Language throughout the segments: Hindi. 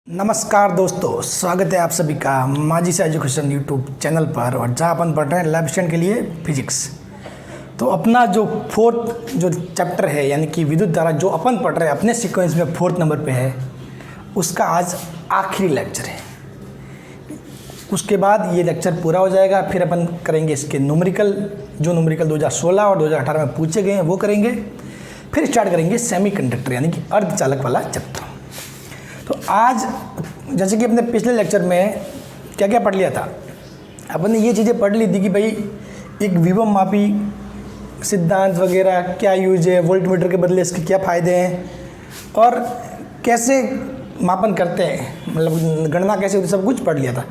नमस्कार दोस्तों, स्वागत है आप सभी का माजी से एजुकेशन यूट्यूब चैनल पर। और जहाँ अपन पढ़ रहे हैं लैब स्टूडेंट के लिए फिजिक्स। तो अपना जो फोर्थ जो चैप्टर है यानी कि विद्युत धारा जो अपन पढ़ रहे हैं अपने सीक्वेंस में 4th नंबर पे है, उसका आज आखिरी लेक्चर है। उसके बाद ये लेक्चर पूरा हो जाएगा। फिर अपन करेंगे इसके न्यूमेरिकल 2016 और 2018 में पूछे गए हैं वो करेंगे। फिर स्टार्ट करेंगे सेमीकंडक्टर यानी कि अर्धचालक वाला चैप्टर। तो आज जैसे कि अपने पिछले लेक्चर में क्या क्या पढ़ लिया था, अपन ने ये चीज़ें पढ़ ली थी कि भाई एक विभव मापी सिद्धांत वगैरह क्या यूज है, वोल्टमीटर के बदले इसके क्या फ़ायदे हैं और कैसे मापन करते हैं, मतलब गणना कैसे होती है, सब कुछ पढ़ लिया था।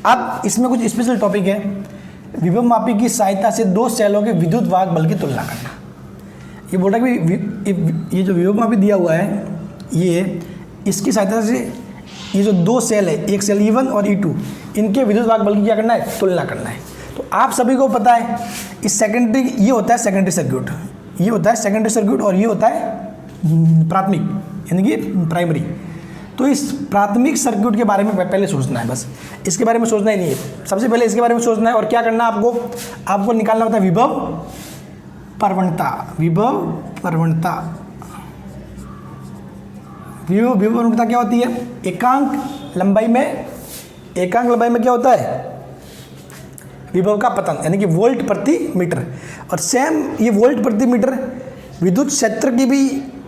अब इसमें कुछ स्पेशल टॉपिक है। विभव मापी की सहायता से दो सेलों के विद्युत वाहक बल की तुलना करना। ये बोल रहा है कि ये जो विभव मापी दिया हुआ है, ये इसकी सहायता से ये जो दो सेल है, एक सेल E1 और E2, इनके विद्युत वाहक बल की क्या करना है, तुलना करना है। तो आप सभी को पता है इस सेकेंडरी, ये होता है सेकेंडरी सर्किट, ये होता है सेकेंडरी सर्किट और ये होता है प्राथमिक यानी कि प्राइमरी। तो इस प्राथमिक सर्किट के बारे में पहले सोचना है, बस इसके बारे में सोचना ही नहीं है। सबसे पहले इसके बारे में सोचना है और क्या करना है आपको निकालना होता है विभव प्रवणता। विभव प्रवणता क्या होती है? एकांक लंबाई में क्या होता है? विभव का पतन यानी कि वोल्ट प्रति मीटर। और सेम ये वोल्ट प्रति मीटर विद्युत क्षेत्र की भी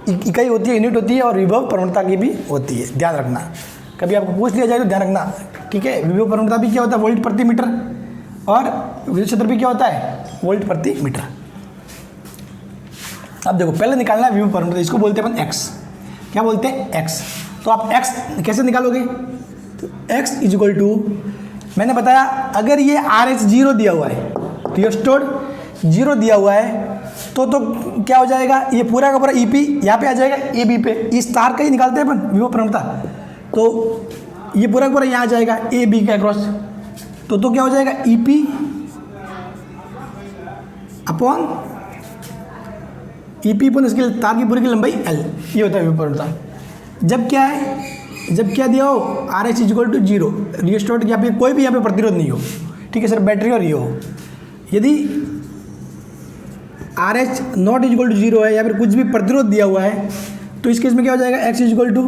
इकाई होती है, यूनिट होती है, और विभव प्रवणता की भी होती है। ध्यान रखना, कभी आपको पूछ लिया जाए तो ध्यान रखना, ठीक है। विभव प्रवणता भी क्या होता है? वोल्ट प्रति मीटर। और विद्युत क्षेत्र भी क्या होता है? वोल्ट प्रति मीटर। अब देखो, पहले निकालना है विभव प्रवणता, इसको बोलते हैं अपन एक्स। क्या बोलते हैं? एक्स। तो आप एक्स कैसे निकालोगे? तो एक्स इज इक्वल टू, मैंने बताया अगर ये RH 0 दिया हुआ है, रियोस्टोड 0 दिया हुआ है तो क्या हो जाएगा? ये पूरा का पूरा EP यहाँ पे आ जाएगा, AB पे। इस तार का ही निकालते हैं अपन विभव प्रवणता। तो ये पूरा का पूरा यहाँ आ जाएगा AB का क्रॉस। तो क्या हो जाएगा? EP अपॉन EP पर इसके तार की पूरी की लंबाई L, ये होता है विभव प्रवणता। जब क्या है, जब क्या दिया हो RH is equal to 0, rheostat यहाँ पे कोई भी यहाँ पे प्रतिरोध नहीं हो, ठीक है, सिर्फ बैटरी और ये हो। यदि RH not is equal to 0 है या फिर कुछ भी प्रतिरोध दिया हुआ है तो इस केस में क्या हो जाएगा? X is equal to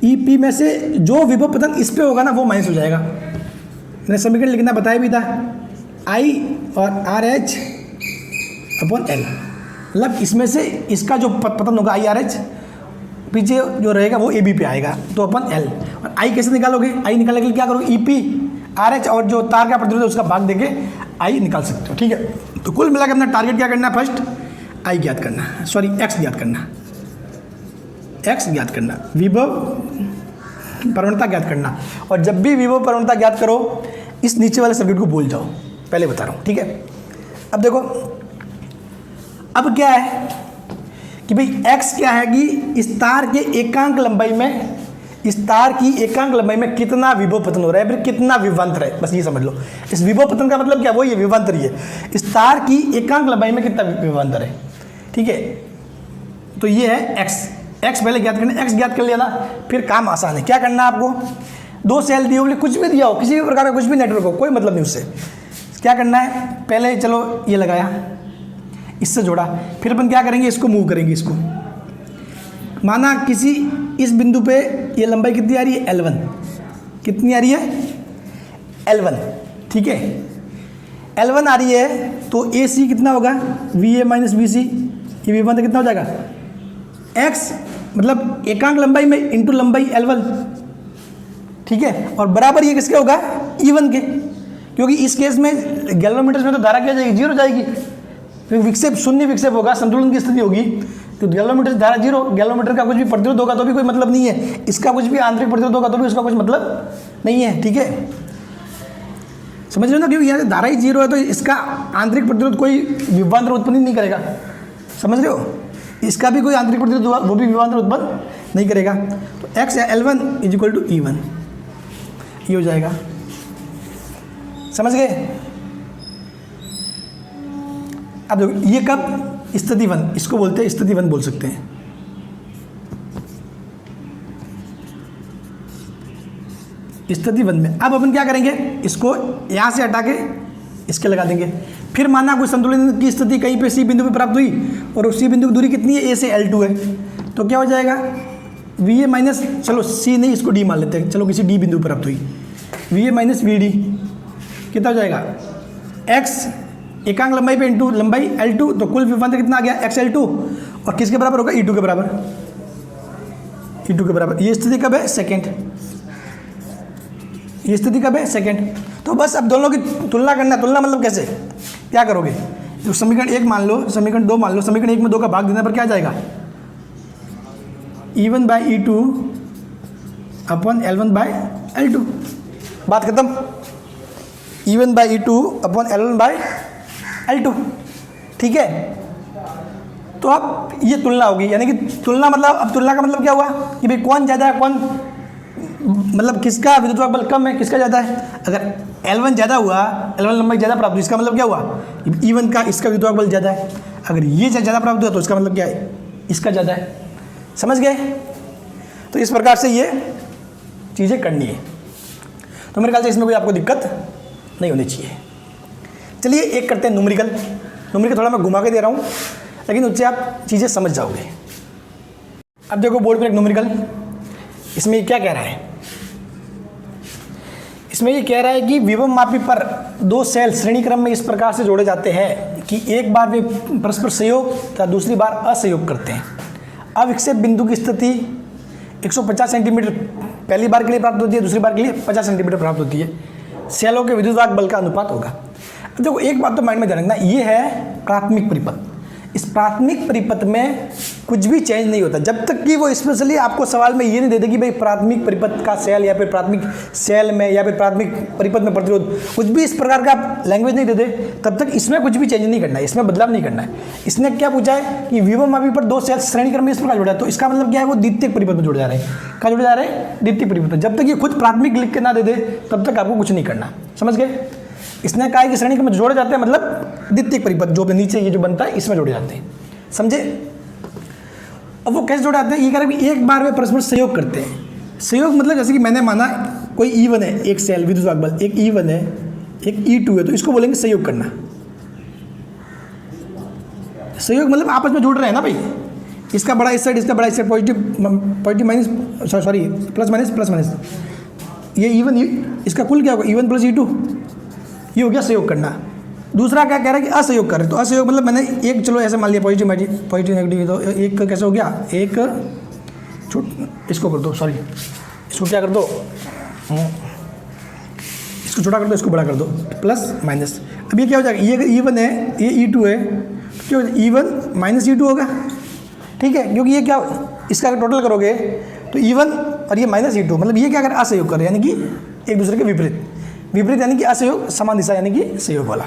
EP में से जो विभव पतन इस पे होगा ना वो माइनस हो जाएगा। मैंने समीकरण लिखना बताया भी था, I और RH अपॉन L। मतलब इसमें से इसका जो पतन होगा IRH, पीछे जो रहेगा वो AB पे आएगा, तो अपन L। और I कैसे निकालोगे? I निकालने के लिए क्या करोगे? EP RH और जो तार का प्रतिरोध है उसका भाग देके I निकाल सकते हो, ठीक है। तो कुल मिलाकर अपना टारगेट क्या करना है? फर्स्ट I ज्ञात करना, सॉरी X ज्ञात करना, X ज्ञात करना, विभव प्रवणता ज्ञात करना। और जब भी विभव प्रवणता ज्ञात करो इस नीचे वाले सर्किट को भूल जाओ, पहले बता रहा हूँ, ठीक है। अब देखो, अब क्या है कि भाई x क्या है कि इस तार के एकांक लंबाई में, इस तार की एकांक लंबाई में कितना विभव पतन हो रहा है, फिर कितना विभवांतर है, बस ये समझ लो। इस विभव पतन का मतलब क्या? वो ये विभवांतर ही है। इस तार की एकांक लंबाई में कितना विभवांतर है, ठीक है। तो ये है x पहले ज्ञात करना। x ज्ञात कर लिया ना, फिर काम आसान है। क्या करना है आपको? दो सेल दिए हो, कुछ भी दिया हो, किसी भी प्रकार का कुछ भी नेटवर्क हो, कोई मतलब नहीं उससे। क्या करना है? पहले चलो ये लगाया, इससे जोड़ा, फिर अपन क्या करेंगे? इसको मूव करेंगे। इसको माना किसी इस बिंदु पे ये लंबाई कितनी आ रही है? L1। कितनी आ रही है? L1, ठीक है। L1 आ रही है तो AC कितना होगा? VA minus VC। ये विभवांतर कितना हो जाएगा? X मतलब एकांक लंबाई में इंटू लंबाई L1, ठीक है। और बराबर ये किसके होगा? E1 के, क्योंकि इस केस में गैल्वेनोमीटर में तो धारा क्या जाएगी? 0 जाएगी। विक्षेप, शून्य विक्षेप होगा, संतुलन की स्थिति होगी। तो गैल्वेनोमीटर से धारा 0, गैल्वेनोमीटर का कुछ भी प्रतिरोध होगा तो भी कोई मतलब नहीं है, इसका कुछ भी आंतरिक प्रतिरोध होगा तो भी उसका कुछ मतलब नहीं है, ठीक है। समझ रहे हो ना? क्योंकि यहाँ धारा ही 0 है तो इसका आंतरिक प्रतिरोध कोई विभवांतर उत्पन्न नहीं करेगा। समझ रहे हो? इसका भी कोई आंतरिक प्रतिरोध होगा, वो भी विभवांतर उत्पन्न नहीं करेगा। तो X L1 is equal to E1, ये हो जाएगा। समझ गए? अब देखो, ये कब? स्थिति 1, इसको बोलते हैं स्थिति 1 बोल सकते हैं। स्थिति 1 में। अब अपन क्या करेंगे, इसको यहाँ से हटा के इसके लगा देंगे। फिर माना कोई संतुलन की स्थिति कहीं पे सी बिंदु पे प्राप्त हुई और उस सी बिंदु की दूरी कितनी है, ए से L2 है, तो क्या हो जाएगा वी ए माइनस, चलो सी नहीं इसको डी मान लेते हैं, चलो किसी डी बिंदु पर प्राप्त हुई, V A minus V D कितना हो जाएगा, एक्स एकांक लंबाई पे इंटू लंबाई L2, तो कुल विभवांतर कितना आ गया एक्स L2, और किसके बराबर होगा E2 के बराबर, E2 के बराबर। ये स्थिति कब है, सेकेंड, ये स्थिति कब है, सेकेंड। तो बस अब दोनों की तुलना करना, तुलना मतलब कैसे, क्या करोगे, तो समीकरण 1 मान लो, समीकरण 2 मान लो, समीकरण 1 में 2 का भाग देने पर क्या आ जाएगा, E1 by E2 upon L1 by L2, बात खत्म। E1 by E2 upon L1 by L2, ठीक है। तो अब ये तुलना होगी, यानी कि तुलना मतलब, अब तुलना का मतलब क्या हुआ कि भाई कौन ज़्यादा है, कौन मतलब किसका विद्युत बल कम है, किसका ज़्यादा है। अगर L1 ज़्यादा हुआ, L1 लंबाई ज़्यादा प्राप्त हुई, इसका मतलब क्या हुआ, E1 का इसका विद्युत बल ज़्यादा है। अगर ये ज़्यादा प्राप्त हुआ तो इसका मतलब क्या है, इसका ज़्यादा है। समझ गए। तो इस प्रकार से ये चीज़ें करनी है। तो मेरे ख्याल से इसमें कोई आपको दिक्कत नहीं होनी चाहिए। चलिए एक करते हैं न्यूमेरिकल। न्यूमेरिकल थोड़ा मैं घुमा के दे रहा हूँ, लेकिन उससे आप चीज़ें समझ जाओगे। अब देखो बोर्ड पर एक न्यूमेरिकल, इसमें ये क्या कह रहा है, इसमें ये कह रहा है कि विभव मापी पर दो सेल श्रेणी क्रम में इस प्रकार से जोड़े जाते हैं कि एक बार वे परस्पर सहयोग तथा दूसरी बार असहयोग करते हैं। अविक्षेप बिंदु की स्थिति 150 सेंटीमीटर पहली बार के लिए प्राप्त होती है, दूसरी बार के लिए 50 सेंटीमीटर प्राप्त होती है। सेलों के विद्युत बल का अनुपात होगा। देखो एक बात तो माइंड में ध्यान रखना, ये है प्राथमिक परिपथ। इस प्राथमिक परिपथ में कुछ भी चेंज नहीं होता जब तक कि वो स्पेशली आपको सवाल में ये नहीं दे दे कि भाई प्राथमिक परिपथ का सेल या फिर प्राथमिक सेल में या फिर प्राथमिक परिपथ में प्रतिरोध, कुछ भी इस प्रकार का लैंग्वेज नहीं दे दे, तब तक इसमें कुछ भी चेंज नहीं करना है, इसमें बदलाव नहीं करना है। इसने क्या पूछा है कि विभव मापी पर दो सेल श्रेणी क्रम में इस प्रकार जुड़ा है, तो इसका मतलब क्या है, वो द्वितीयक परिपथ में जुड़ जा रहे हैं। कहाँ जुड़ जा रहे हैं, द्वितीयक परिपथ में। जब तक ये खुद प्राथमिक लिख के ना दे दे तब तक आपको कुछ नहीं करना। समझ गए। इसने कहा है कि श्रेणी क्रम में जोड़े जाते हैं, मतलब द्वितीयक परिपथ जो नीचे ये जो बनता है इसमें जोड़े जाते हैं। समझे। अब वो कैसे जोड़े जाते हैं, ये कह रहे हैं कि एक बार वे परस्पर सहयोग करते हैं। सहयोग मतलब जैसे कि मैंने माना कोई E1 है, एक सेल विद्युत बल, एक E1 है एक E2 है, तो इसको बोलेंगे सहयोग करना। सहयोग मतलब आपस में जुड़ रहे हैं ना भाई, इसका बड़ा इस साइड, इसका बड़ा इस side, positive minus, sorry plus minus, ये E1 इसका कुल क्या होगा, E1 प्लस E2, ये हो गया सहयोग करना। दूसरा क्या कह रहा है कि असहयोग कर रहे, तो असहयोग मतलब मैंने एक, चलो ऐसे मान लिया पॉजिटिव नेगेटिव, तो एक कैसे हो गया, एक इसको कर दो, सॉरी इसको क्या कर दो, इसको छोटा कर दो, इसको बड़ा कर दो, प्लस माइनस। अब ये क्या हो जाएगा, ये अगर E1 है ये E2 है, तो क्या हो जाएगा, E1 माइनस E2 होगा। ठीक है, क्योंकि ये क्या, इसका अगर टोटल करोगे तो E1 और ये माइनस E2, मतलब ये क्या अगर असहयोग कर रहे हैं, यानी कि एक दूसरे के विपरीत यानी कि असहयोग, समान दिशा यानी कि सहयोग वाला,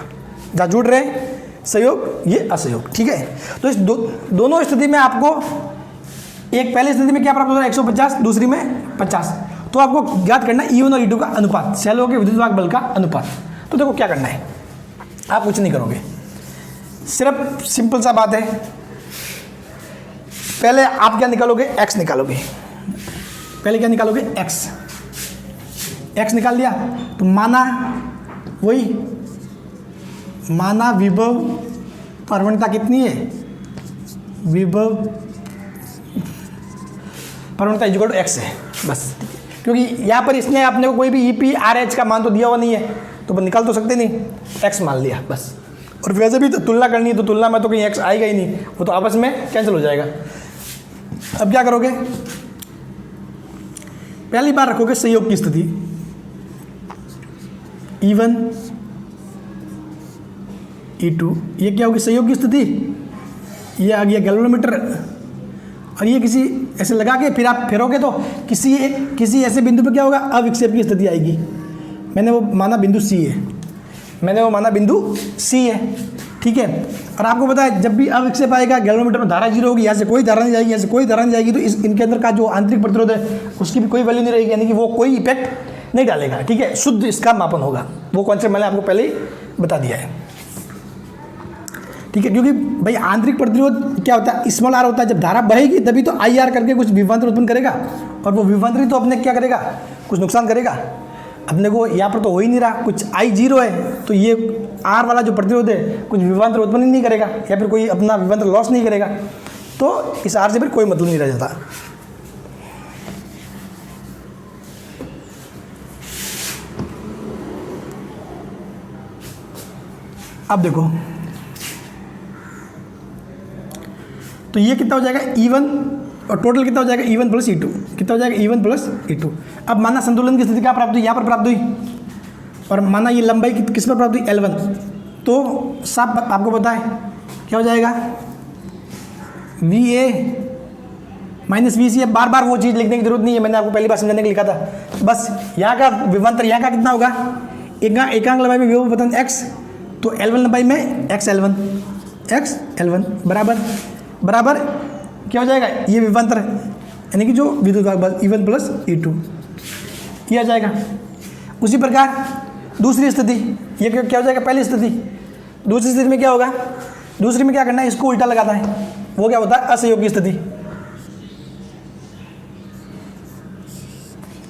जहाँ जुड़ रहे हैं सहयोग, ये असहयोग। ठीक है, तो इस दोनों स्थिति में आपको एक पहली स्थिति में क्या प्राप्त होता है 150, दूसरी में 50। तो आपको ज्ञात करना है E1 और E2 का अनुपात, सेलों के विद्युत बल का अनुपात। तो देखो क्या करना है, आप कुछ नहीं करोगे, सिर्फ सिंपल सा बात है, पहले आप क्या निकालोगे, x निकालोगे। पहले क्या निकालोगे, x निकाल दिया, तो माना विभव प्रवणता कितनी है, विभव प्रवणता इक्वल टू x है बस। क्योंकि यहाँ पर इसने अपने को कोई भी EP RH का मान तो दिया हुआ नहीं है, तो निकाल तो सकते नहीं, x मान लिया बस। और वैसे भी तो तुलना करनी है, तो तुलना में तो कहीं x आएगा ही नहीं, वो तो आपस में कैंसिल हो जाएगा। अब क्या करोगे, पहली बार रखोगे सहयोग की स्थिति, E1 E2, ये क्या होगी सहयोग की स्थिति, ये आ गया गैल्वेनोमीटर, और ये किसी ऐसे लगा के फिर आप फेरोगे तो किसी ऐसे बिंदु पे क्या होगा, अविक्षेप की स्थिति आएगी। मैंने वो माना बिंदु C है, ठीक है। और आपको पता है जब भी अविक्षेप आएगा गैल्वेनोमीटर में धारा 0 होगी, यहाँ से कोई धारा नहीं जाएगी, यहाँ से कोई धारा नहीं जाएगी, तो इनके अंदर का जो आंतरिक प्रतिरोध है उसकी भी कोई वैल्यू नहीं रहेगी, यानी कि वो कोई इफेक्ट नहीं डालेगा। ठीक है, शुद्ध इसका मापन होगा। वो कॉन्सेप्ट मैंने आपको पहले ही बता दिया है। ठीक है, क्योंकि भाई आंतरिक प्रतिरोध क्या होता है, स्मॉल r होता है। जब धारा बहेगी तभी तो IR करके कुछ विभवांतर उत्पन्न करेगा, और वो विभवांतर तो अपने क्या करेगा, कुछ नुकसान करेगा? अपने को यहाँ पर तो हो ही नहीं रहा, कुछ I 0 है, तो ये R वाला जो प्रतिरोध है कुछ विभवांतर उत्पन्न नहीं करेगा या फिर कोई अपना विभवांतर लॉस नहीं करेगा, तो इस R से फिर कोई मतलब नहीं रह जाता। अब देखो, तो ये कितना हो जाएगा E1 और टोटल कितना हो जाएगा E1 प्लस E2, कितना हो जाएगा E1 प्लस E2। अब माना संतुलन की स्थिति क्या प्राप्त हुई, यहाँ पर प्राप्त हुई, और माना ये लंबाई किस पर प्राप्त हुई, L1, तो साफ आपको पता है क्या हो जाएगा, VA माइनस VC। अब बार बार वो चीज़ लिखने की जरूरत नहीं है, मैंने आपको पहली बार समझाने के लिए लिखा था। बस यहाँ का विभवांतर यहाँ का कितना होगा, एकांक लंबाई में विभव पतन x, तो L1 लंबाई में XL1 बराबर क्या हो जाएगा, ये विभवांतर यानी कि जो विद्युत भाग बल E1 प्लस E2 ये आ जाएगा। उसी प्रकार दूसरी स्थिति, ये क्या हो जाएगा, पहली स्थिति। दूसरी स्थिति में क्या होगा, दूसरी में क्या करना है, इसको उल्टा लगाना है, वो क्या होता है, असहयोग की स्थिति।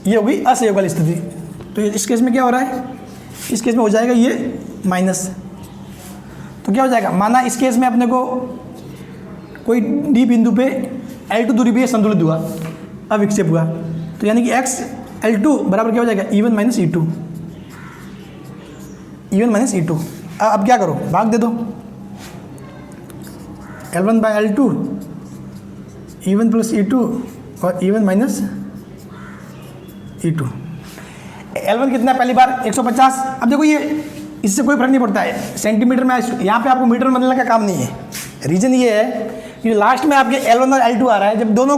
ये होगी असहयोग वाली स्थिति। तो इस केस में क्या हो रहा है, इस केस में हो जाएगा ये माइनस, तो क्या हो जाएगा, माना इस केस में अपने को कोई डी बिंदु पे L2 दूरी पे संतुलित हुआ, अविक्षेप हुआ, तो यानी कि XL2 बराबर क्या हो जाएगा, E1 minus E2, E1 minus E2। अब क्या करो, भाग दे दो, L1 bye L2, E1 plus E2 और E1 माइनस E2। L1 कितना है, पहली बार 150। अब देखो ये इससे कोई फर्क नहीं पड़ता है सेंटीमीटर में, यहाँ पे आपको मीटर में बदलने का काम नहीं है। रीज़न ये है कि लास्ट में आपके L1 और L2 आ रहा है, जब दोनों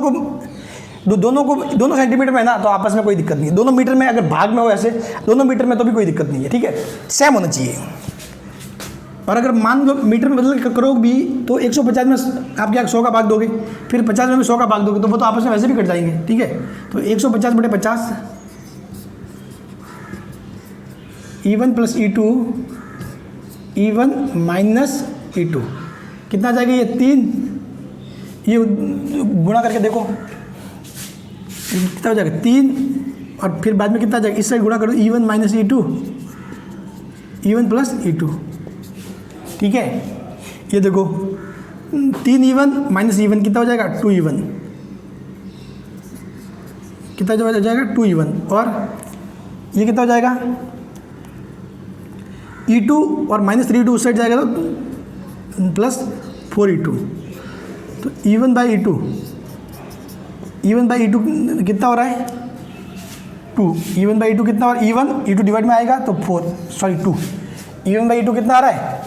सेंटीमीटर में है ना, तो आपस में कोई दिक्कत नहीं है। दोनों मीटर में अगर भाग में हो ऐसे दोनों मीटर में, तो भी कोई दिक्कत नहीं है, ठीक है, सेम होना चाहिए। और अगर मान लो मीटर में बदल करोगे भी तो 150 में आप क्या 100 का भाग दोगे, फिर 50 में भी 100 का भाग दोगे, तो वो तो आपस में वैसे भी कट जाएंगे, ठीक है। तो 150 बटे 50, E1 plus E2, E1 minus E2 कितना आ जाएगा, ये 3, ये गुणा करके देखो कितना हो जाएगा 3, और फिर बाद में कितना आ जाएगा, इस साइड गुणा करो, E1 minus E2, E1 plus E2, ठीक है। ये देखो 3E1 माइनस E1 कितना हो जाएगा, 2E1, कितना हो जाएगा 2E1, और ये कितना हो जाएगा E2 और माइनस 3E2 उस साइड जाएगा तो प्लस 4E2, तो E1 by E2, E1 by E2 कितना हो रहा है 2, E1 बाई E2 कितना हो रहा है, E1 डिवाइड में आएगा तो 2, E1 बाई E2 कितना आ रहा है,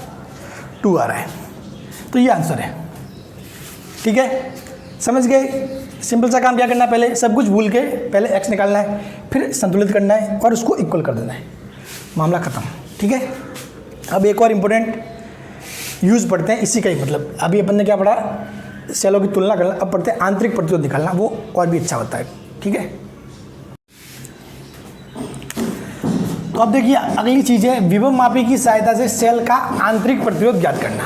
2 आ रहा है। तो ये आंसर है, ठीक है, समझ गए। सिंपल सा काम क्या करना है, पहले सब कुछ भूल के पहले x निकालना है, फिर संतुलित करना है और उसको इक्वल कर देना है, मामला खत्म, ठीक है। अब एक और इम्पोर्टेंट यूज़ पढ़ते हैं इसी का ही, मतलब अभी अपन ने क्या पढ़ा, सेलों की तुलना करना, अब पढ़ते हैं आंतरिक प्रतिरोध निकालना, वो और भी अच्छा होता है, ठीक है। तो अब देखिए अगली चीज़ है विभव मापी की सहायता से सेल का आंतरिक प्रतिरोध ज्ञात करना।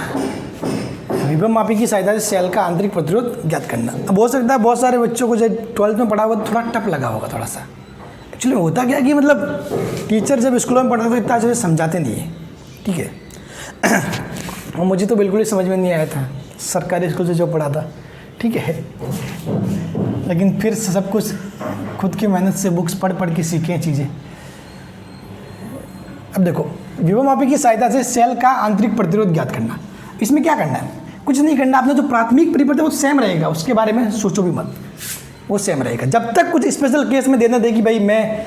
विभव मापी की सहायता से सेल का आंतरिक प्रतिरोध ज्ञात करना। अब हो सकता है बहुत सारे बच्चों को जब 12th में पढ़ा हुआ थोड़ा टफ लगा होगा थोड़ा सा। एक्चुअली होता क्या कि मतलब टीचर जब स्कूलों में पढ़ते तो इतना अच्छे से समझाते नहीं है, ठीक है। और मुझे तो बिल्कुल ही समझ में नहीं आया था सरकारी स्कूल से जो पढ़ा था, ठीक है, लेकिन फिर सब कुछ खुद की मेहनत से बुक्स पढ़ पढ़ के सीखे हैं चीज़ें। अब देखो विभव मापी की सहायता से सेल का आंतरिक प्रतिरोध ज्ञात करना, इसमें क्या करना है, कुछ नहीं करना, आपने जो प्राथमिक परिपथ है वो सेम रहेगा, उसके बारे में सोचो भी मत, वो सेम रहेगा। जब तक कुछ स्पेशल केस में देना दे कि भाई मैं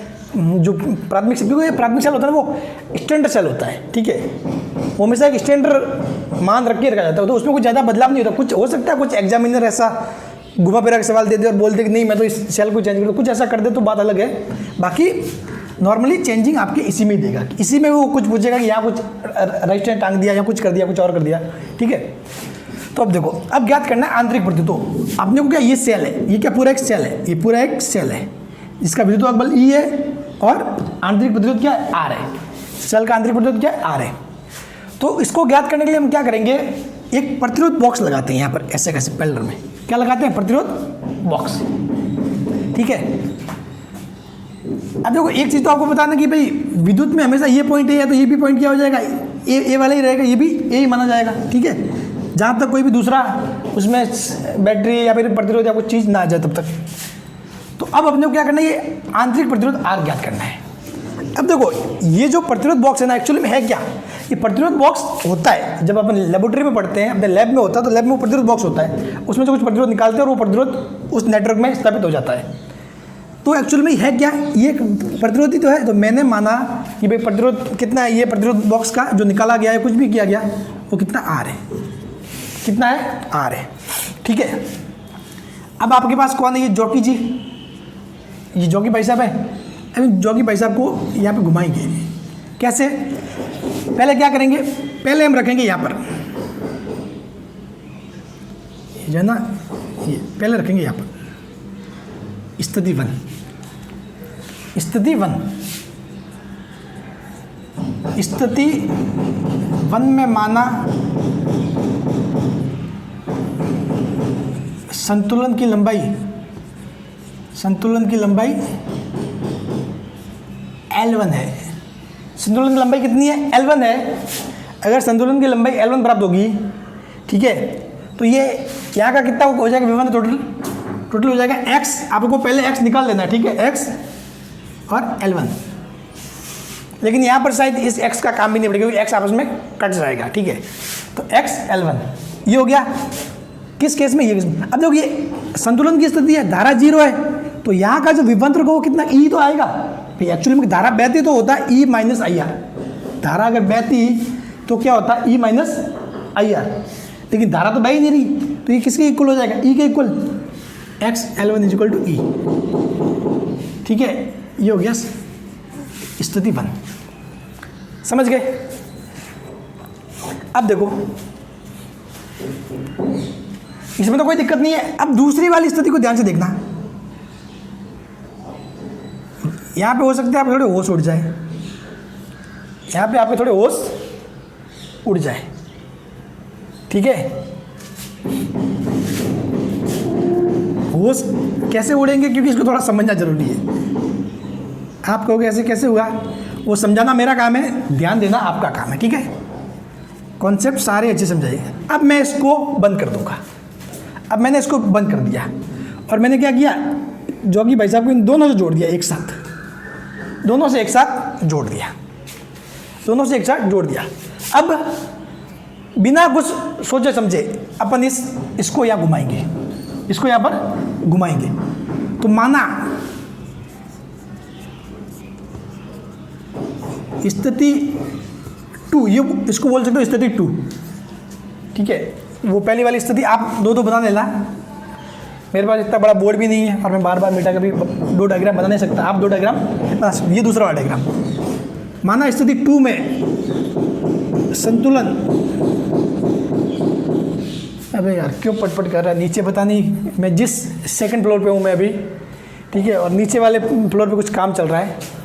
जो प्राथमिक सेल, क्योंकि प्राथमिक सेल होता है ना वो स्टैंडर्ड सेल होता है, ठीक है, वो हमेशा एक स्टैंडर्ड मान रख के रखा जाता है, तो उसमें कुछ ज़्यादा बदलाव नहीं होता। कुछ हो सकता है कुछ एग्जामिनर ऐसा घुमा फिरा के सवाल दे दे और बोल दे कि नहीं मैं तो इस सेल को चेंज कर दूँ, कुछ ऐसा कर दे तो बात अलग है। बाकी नॉर्मली चेंजिंग आपके इसी में ही देगा, इसी में वो कुछ पूछेगा कि यहाँ कुछ रजिस्टर टांग दिया या कुछ कर दिया, कुछ और कर दिया, ठीक है। तो अब देखो अब ज्ञात करना है आंतरिक प्रतिरोध। तो आपने को क्या, ये सेल है, ये क्या पूरा एक सेल है, ये पूरा एक सेल है, इसका विद्युत बल E है और आंतरिक प्रतिरोध क्या है, R है। सेल का आंतरिक प्रतिरोध क्या है, R है। तो इसको ज्ञात करने के लिए हम क्या करेंगे, एक प्रतिरोध बॉक्स लगाते हैं यहाँ पर, ऐसे कैसे पैरेलल में क्या लगाते हैं, प्रतिरोध बॉक्स, ठीक है। अब देखो एक चीज़ तो आपको बताना कि भाई विद्युत में हमेशा ये पॉइंट ए है तो ये भी पॉइंट क्या हो जाएगा, ए वाला ही रहेगा, ये भी ए ही माना जाएगा, ठीक है, जहाँ तक कोई भी दूसरा उसमें बैटरी या फिर प्रतिरोध या कोई चीज़ ना आ जाए तब तक। तो अब अपने को क्या करना है, ये आंतरिक प्रतिरोध आर ज्ञात करना है। अब देखो ये जो प्रतिरोध बॉक्स है ना, एक्चुअली में है क्या, ये प्रतिरोध बॉक्स होता है जब अपन लेबोरेटरी में पढ़ते हैं, अपने लैब में होता है, तो लैब में वो प्रतिरोध बॉक्स होता है, उसमें से कुछ प्रतिरोध निकालते हैं और वो प्रतिरोध उस नेटवर्क में स्थापित हो जाता है। तो एक्चुअली में है क्या, ये प्रतिरोधी तो है, तो मैंने माना कि भाई प्रतिरोध कितना है, ये प्रतिरोध बॉक्स का जो निकाला गया है, कुछ भी किया गया, वो कितना आर है, कितना है आर है, ठीक है। अब आपके पास कौन है, ये जॉकी जी, ये जॉकी भाई साहब है। अभी जॉकी भाई साहब को यहाँ पे घुमाएंगे, कैसे, पहले क्या करेंगे, पहले हम रखेंगे यहाँ पर, ये जो है ना, ये पहले रखेंगे यहाँ पर स्थिति 1, स्थिति 1, स्थिति 1 में माना संतुलन की लंबाई, संतुलन की लंबाई L1 है। संतुलन की लंबाई कितनी है, L1 है। अगर संतुलन की लंबाई L1 प्राप्त होगी, ठीक है, तो ये यहाँ का कितना हो जाएगा, विभवांतर टोटल हो जाएगा x, आपको पहले x निकाल लेना है, ठीक है, x और L1। लेकिन यहाँ पर शायद इस x का काम भी नहीं पड़ेगा क्योंकि x आपस में कट जाएगा, ठीक है, तो x L1 ये हो गया। किस केस में, ये केस में। अब देखो ये संतुलन की स्थिति है, धारा 0 है, तो यहाँ का जो विभवांतर को वो कितना E तो आएगा, एक्चुअली में धारा बहती तो होता है E माइनस IR, धारा अगर बहती तो क्या होता है E माइनस IR, लेकिन धारा तो बह ही नहीं रही, तो ये किसके इक्वल हो जाएगा, E के equal, x L1 is equal to E, ठीक है, ये हो गया स्थिति 1, समझ गए। अब देखो इसमें तो कोई दिक्कत नहीं है। अब दूसरी वाली स्थिति को ध्यान से देखना, यहाँ पे हो सकता है आप थोड़े होश उड़ जाए, यहाँ पे आपके थोड़े होश उड़ जाए, ठीक है। होश कैसे उड़ेंगे, क्योंकि इसको थोड़ा समझना जरूरी है। आप कहोगे ऐसे कैसे हुआ, वो समझाना मेरा काम है, ध्यान देना आपका काम है, ठीक है। कॉन्सेप्ट सारे अच्छे समझाइए। अब मैं इसको बंद कर दूंगा, अब मैंने इसको बंद कर दिया और मैंने क्या किया, जॉकी भाई साहब को इन दोनों से जोड़ दिया, एक साथ, दोनों से एक साथ जोड़ दिया, दोनों से एक साथ जोड़ दिया। अब बिना कुछ सोचे समझे अपन इसको यहाँ घुमाएंगे, इसको यहाँ पर घुमाएंगे, तो माना स्थिति 2, ये इसको बोल सकते हो स्थिति 2, ठीक है। वो पहली वाली स्थिति आप दो बना लेना, मेरे पास इतना बड़ा बोर्ड भी नहीं है और मैं बार बार मिटा कभी 2 डायग्राम बना नहीं सकता, आप 2 डायग्राम बस, ये दूसरा वाला डायग्राम। माना स्थिति 2 में संतुलन, अबे यार क्यों पटपट कर रहा है, नीचे पता नहीं, मैं जिस सेकंड फ्लोर पे हूँ मैं अभी, ठीक है, और नीचे वाले फ्लोर पे कुछ काम चल रहा है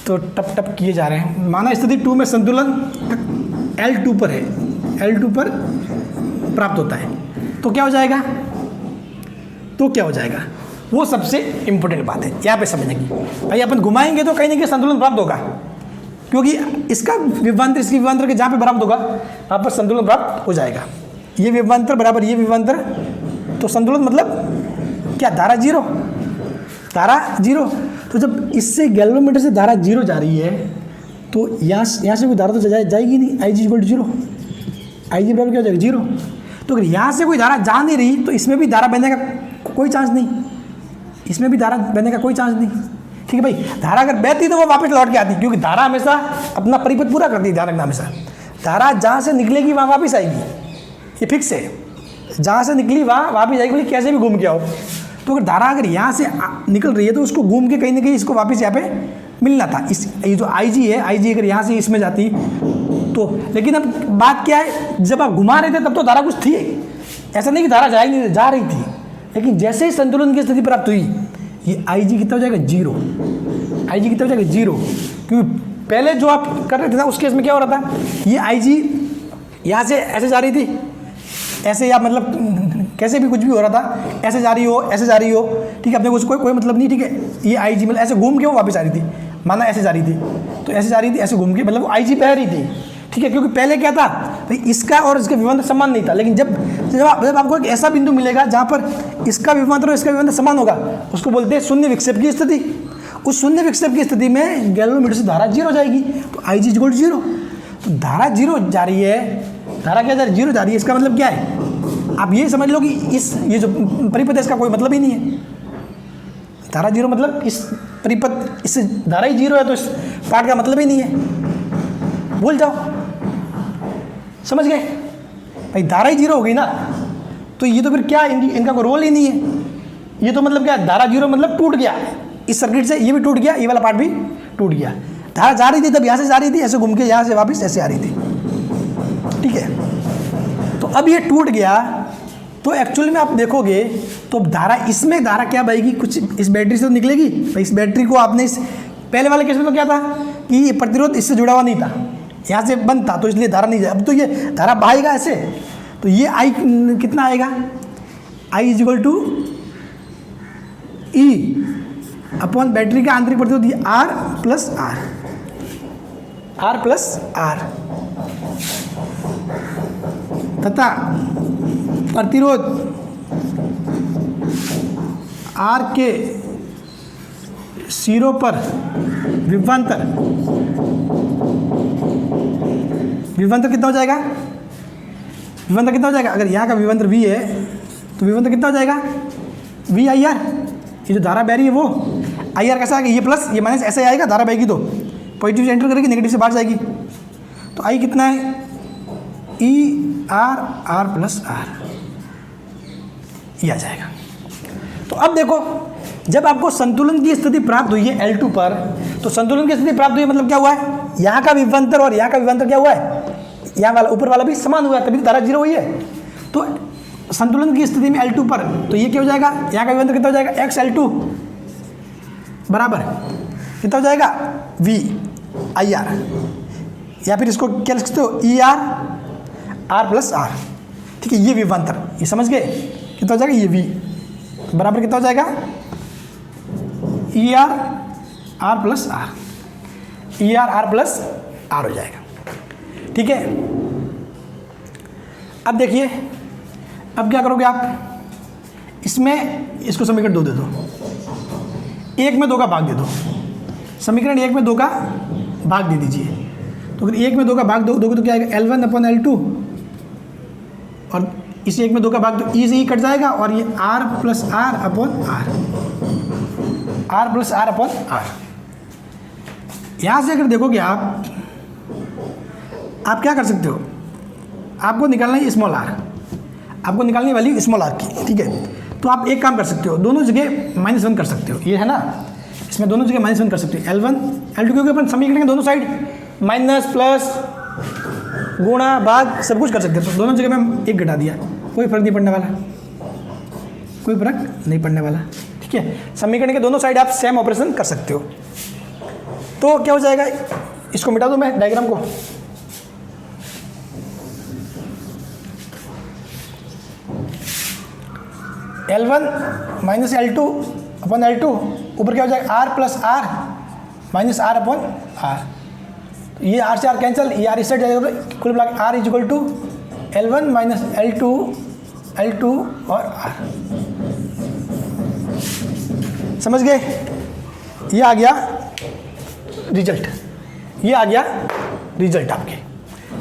तो टप टप किए जा रहे हैं। माना स्थिति 2 में संतुलन L2 पर है, L2 पर प्राप्त होता है, तो क्या हो जाएगा, तो क्या हो जाएगा, वो सबसे इंपॉर्टेंट बात है यहाँ पे समझने की। भाई अपन घुमाएंगे तो कहीं ना कहीं संतुलन प्राप्त होगा, क्योंकि इसका विभवांतर इसकी विभवांतर के जहाँ पे बराबर होगा वहाँ पर संतुलन प्राप्त हो जाएगा। ये विभवांतर बराबर ये विभवांतर, तो संतुलन मतलब क्या, धारा 0, धारा 0। तो जब इससे गैल्वेनोमीटर से धारा 0 जा रही है तो यहाँ से कोई धारा तो जाएगी नहीं, IG इक्वल टू 0, IG बराबर क्या हो जाएगा 0। तो अगर यहाँ से कोई धारा जा नहीं रही तो इसमें भी धारा बहने का कोई चांस नहीं, इसमें भी धारा बहने का कोई चांस नहीं, ठीक है भाई। धारा अगर बहती तो वो वापस लौट के आती, क्योंकि धारा हमेशा अपना परिपथ पूरा करती है, ध्यान रखना, हमेशा धारा जहाँ से निकलेगी वहाँ वापस आएगी, ये फिक्स है, जहाँ से निकली वहाँ वापस आएगी, बोले कैसे भी घूम के आओ। तो अगर धारा अगर यहाँ से निकल रही है तो उसको घूम के कहीं ना कहीं इसको वापस यहाँ पे मिलना था। इस ये जो IG है, IG अगर यहाँ से इसमें जाती तो, लेकिन अब बात क्या है, जब आप घुमा रहे थे तब तो धारा कुछ थी, ऐसा नहीं कि धारा जा रही थी, लेकिन जैसे ही संतुलन की स्थिति प्राप्त हुई ये IG कितना हो जाएगा 0, IG कितना हो जाएगा 0, क्योंकि पहले जो आप कर रहे थे ना उस केस में क्या हो रहा था, ये IG यहाँ से ऐसे जा रही थी, ऐसे या मतलब कैसे भी कुछ भी हो रहा था, ऐसे जा रही हो, ऐसे जा रही हो, ठीक है, अपने को उसको कोई मतलब नहीं, ठीक है। ये आई जी मतलब ऐसे घूम के वो वापस आ रही थी, माना ऐसे जा रही थी, तो ऐसे जा रही थी, ऐसे घूम के, मतलब वो आई जी पे आ रही थी, ठीक है। क्योंकि पहले क्या था भाई, इसका और इसका विभवांतर समान नहीं था, लेकिन जब आपको एक ऐसा बिंदु मिलेगा जहाँ पर इसका विभवांतर और इसका विभवांतर समान होगा, उसको बोलते हैं शून्य विक्षेप की स्थिति। उस शून्य विक्षेप की स्थिति में गैल्वेनोमीटर से धारा जीरो जाएगी, तो आई जी इक्वल टू जीरो। तो धारा जीरो जा रही है, धारा क्या जा रही है, जीरो जा रही है। इसका मतलब क्या है, आप ये समझ लो कि ये जो परिपथ है इसका कोई मतलब ही नहीं है। धारा जीरो मतलब इस परिपथ, इस धारा ही जीरो है, तो इस पार्ट का मतलब ही नहीं है, भूल जाओ, समझ गए भाई। धारा ही जीरो हो गई ना, तो ये तो फिर क्या, इनका कोई रोल ही नहीं है। ये तो मतलब क्या, धारा जीरो मतलब टूट गया इस सर्किट से, ये भी टूट गया, ये वाला पार्ट भी टूट गया। धारा जा रही थी तब यहाँ से जा रही थी, ऐसे घूम के यहाँ से वापस ऐसे आ रही थी, ठीक है। तो अब ये टूट गया, तो एक्चुअली में आप देखोगे तो अब धारा, इसमें धारा क्या बहेगी, कुछ इस बैटरी से तो निकलेगी भाई। इस बैटरी को आपने इस पहले वाले केस में तो क्या था कि ये प्रतिरोध इससे जुड़ा हुआ नहीं था, यहाँ से बंद था, तो इसलिए धारा नहीं जाए। अब तो ये धारा बहाएगा ऐसे, तो ये आई कितना आएगा, I is equal to E upon battery का आंतरिक प्रतिरोध R plus R, R plus R, तथा प्रतिरोध आर के सिरों पर विभवांतर कितना हो जाएगा, विभवांतर कितना हो जाएगा। अगर यहाँ का विभवांतर V है तो विभवांतर कितना हो जाएगा, V आई आर। ये जो धारा बह रही है वो आई आर कैसा आएगा, ये प्लस ये माइनस ऐसे आएगा, धारा बहेगी तो पॉजिटिव से एंटर करेगी, नेगेटिव से बाहर जाएगी। तो आई कितना है, E R R plus R, ये आ जाएगा। तो अब देखो, जब आपको संतुलन की स्थिति प्राप्त हुई है L2 पर, तो संतुलन की स्थिति प्राप्त हुई है मतलब क्या हुआ है, यहाँ का विभवांतर और यहाँ का विभवांतर क्या हुआ है, यहाँ वाला ऊपर वाला भी समान हुआ है, तभी तो धारा जीरो हुई है। तो संतुलन की स्थिति में L2 पर, तो ये क्या हो जाएगा, यहाँ का विभवांतर कितना हो जाएगा, x L2 बराबर कितना हो जाएगा, V आई आर, या फिर इसको क्या लिख सकते हो, E R R plus R, ठीक है। ये विभवांतर, ये समझ गए, कितना हो जाएगा, ये V बराबर कितना हो जाएगा, E R R plus R, E R R plus R हो जाएगा, ठीक है। अब देखिए, अब क्या करोगे आप, इसमें इसको समीकरण 2 दे दो, 1 में 2 का भाग दे दो, समीकरण 1 में 2 का भाग दे दीजिए। तो अगर 1 में 2 का भाग दोगे तो क्या आएगा, L1 अपॉन L2, और इस 1 में 2 का भाग तो ई से ही कट जाएगा, और ये R plus R upon R, R plus R upon R. यहाँ से अगर देखोगे आप क्या कर सकते हो, आपको निकालना है स्मॉल आर, आपको निकालने वाली स्मॉल आर की, ठीक है। तो आप एक काम कर सकते हो, दोनों जगह -1 कर सकते हो, ये है ना, इसमें दोनों जगह -1 कर सकते हो, L1 L2, क्योंकि अपन समीकरण के दोनों साइड माइनस प्लस गुणा भाग सब कुछ कर सकते हो। तो दोनों जगह में 1 घटा दिया, कोई फर्क नहीं पड़ने वाला, कोई फर्क नहीं पड़ने वाला, ठीक है। समीकरण के दोनों साइड आप सेम ऑपरेशन कर सकते हो। तो क्या हो जाएगा, इसको मिटा दूं मैं डायग्राम को, L1 minus L2 upon L2, ऊपर क्या हो जाएगा, R plus R minus R upon R, ये आर से आर कैंसिल, ये आर इस साइड जाएगा, तो कुल मिला के R is equal to L1 minus L2 और आर। समझ गए, ये आ गया रिजल्ट, ये आ गया रिजल्ट आपके।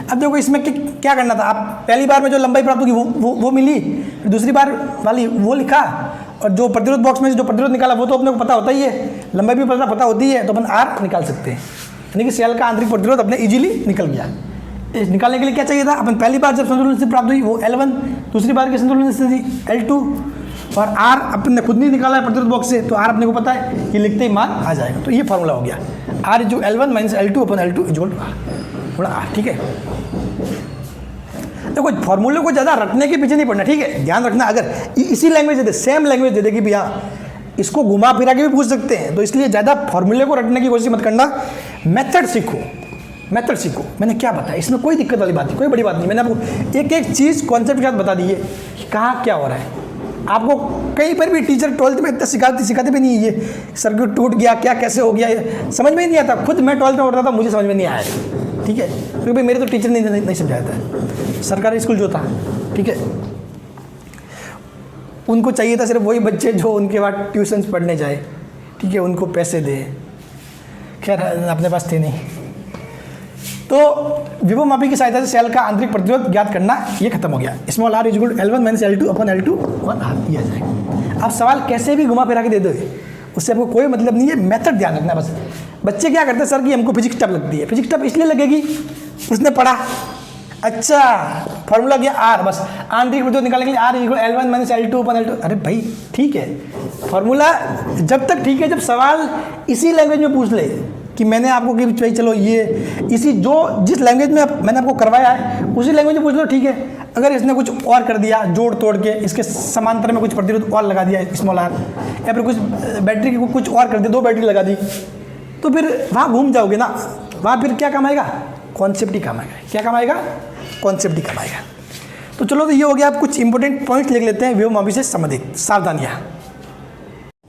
अब देखो इसमें क्या करना था, आप पहली बार में जो लंबाई प्राप्त होगी वो मिली, फिर दूसरी बार वाली वो लिखा, और जो प्रतिरोध बॉक्स में से जो प्रतिरोध निकाला वो तो अपने को पता होता ही है, लंबाई भी पता होती है, तो अपन आर निकाल सकते हैं, यानी कि सेल का आंतरिक प्रतिरोध अपने इजीली निकल गया। निकालने के लिए क्या चाहिए था, अपन पहली बार जब संतुलन स्थिति प्राप्त हुई वो L1, दूसरी बार की संतुलन स्थिति L2, और आर अपन ने खुद नहीं निकाला है प्रतिरोध बॉक्स से, तो आर अपने को पता है, ये लिखते ही मान आ जाएगा। तो ये फॉर्मूला हो गया, R is L1 minus L2 upon L2 equal to R थोड़ा आर, ठीक है। देखो फॉर्मूले को ज़्यादा रखने के पीछे नहीं पड़ना, ठीक है, ध्यान रखना। अगर इसी लैंग्वेज दे दे, सेम लैंग्वेज दे दे कि भैया इसको घुमा फिरा के भी पूछ सकते हैं, तो इसलिए ज़्यादा फॉर्मूले को रटने की कोशिश मत करना, मेथड सीखो, मेथड सीखो। मैंने क्या बताया, इसमें कोई दिक्कत वाली बात नहीं, कोई बड़ी बात नहीं। मैंने आपको एक एक चीज़ कॉन्सेप्ट के साथ बता दी है कि कहाँ क्या हो रहा है। आपको कहीं पर भी टीचर 12th में इतना सिखाते भी नहीं है, ये सर्किट टूट गया क्या कैसे हो गया, ये समझ में ही नहीं आता। खुद मैं 12th में पढ़ता था, मुझे समझ में नहीं आया, ठीक है, क्योंकि भाई मेरे तो टीचर नहीं समझाया था। सरकारी स्कूल जो था, ठीक है, उनको चाहिए था सिर्फ वही बच्चे जो उनके बाद ट्यूशन्स पढ़ने जाए, ठीक है, उनको पैसे दे। खैर अपने पास थे नहीं। तो विभव मापी की सहायता से सेल का आंतरिक प्रतिरोध ज्ञात करना ये खत्म हो गया। Small r equal L1 minus L2 upon L2 1 R दिया जाएगा। अब सवाल कैसे भी घुमा फिरा के दे दो, उससे आपको कोई मतलब नहीं है, मेथड ध्यान रखना बस। बच्चे क्या करते हैं, सर कि हमको फिजिक्स टफ लगती है। फिजिक्स टफ इसलिए लगेगी, उसने पढ़ा, अच्छा फॉर्मूला क्या R, बस आंतरिक प्रतिरोध निकालने के लिए R equal L1 minus L2 upon L2। अरे भाई ठीक है, फॉर्मूला जब तक ठीक है जब सवाल इसी लैंग्वेज में पूछ ले कि मैंने आपको कि भाई चलो ये इसी जो जिस लैंग्वेज में मैंने आपको करवाया है उसी लैंग्वेज में पूछ लो, ठीक है। अगर इसने कुछ और कर दिया, जोड़ तोड़ के इसके समांतर में कुछ प्रतिरोध और लगा दिया स्मॉल r, या फिर कुछ बैटरी की कुछ और कर दिया, 2 बैटरी लगा दी, तो फिर वहाँ घूम जाओगे ना। वहाँ फिर क्या काम आएगा, कॉन्सेप्ट ही काम आएगा। क्या काम आएगा, कॉन्सेप्ट ही काम आएगा। तो चलो, तो ये हो गया। आप कुछ इंपॉर्टेंट पॉइंट लिख लेते हैं विभव मापी से संबंधित सावधानियाँ।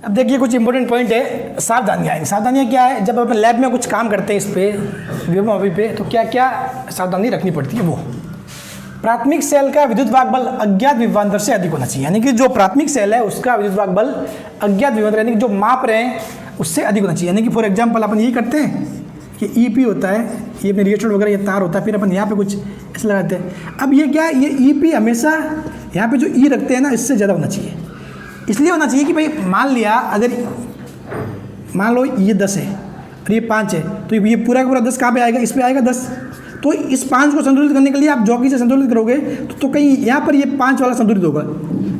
अब देखिए कुछ इंपॉर्टेंट पॉइंट है, सावधानियाँ। सावधानियाँ क्या है, जब अपन लैब में कुछ काम करते हैं इस पे विभव मापी पे, तो क्या क्या सावधानी रखनी पड़ती है। वो प्राथमिक सेल का विद्युत वाहक बल अज्ञात विभवांतर से अधिक होना चाहिए, यानी कि जो प्राथमिक सेल है उसका विद्युत वाहक बल अज्ञात विभवांतर यानी कि जो माप रहे हैं उससे अधिक होना चाहिए। यानी कि फॉर एग्जाम्पल अपन यही करते हैं कि EP होता है, ये अपने रिएक्टर वगैरह ये तार होता है, फिर अपन यहाँ पे कुछ ऐसे लगाते हैं। अब ये क्या है, ये EP हमेशा यहाँ पे जो E रखते हैं ना, इससे ज़्यादा होना चाहिए। इसलिए होना चाहिए कि भाई मान लिया, अगर मान लो ये 10 है और ये 5 है, तो ये पूरा का पूरा 10 कहाँ पे आएगा, इस पे आएगा 10। तो इस 5 को संतुलित करने के लिए आप जॉकी से संतुलित करोगे तो कहीं यहाँ पर ये 5 वाला संतुलित होगा